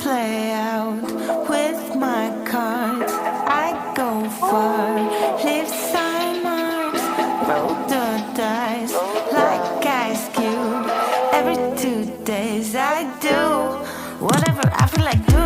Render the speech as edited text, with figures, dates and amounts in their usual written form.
play out with my cards. I go far, leave sign marks, roll the dice like Ice Cube. Every 2 days I do whatever I feel like doing.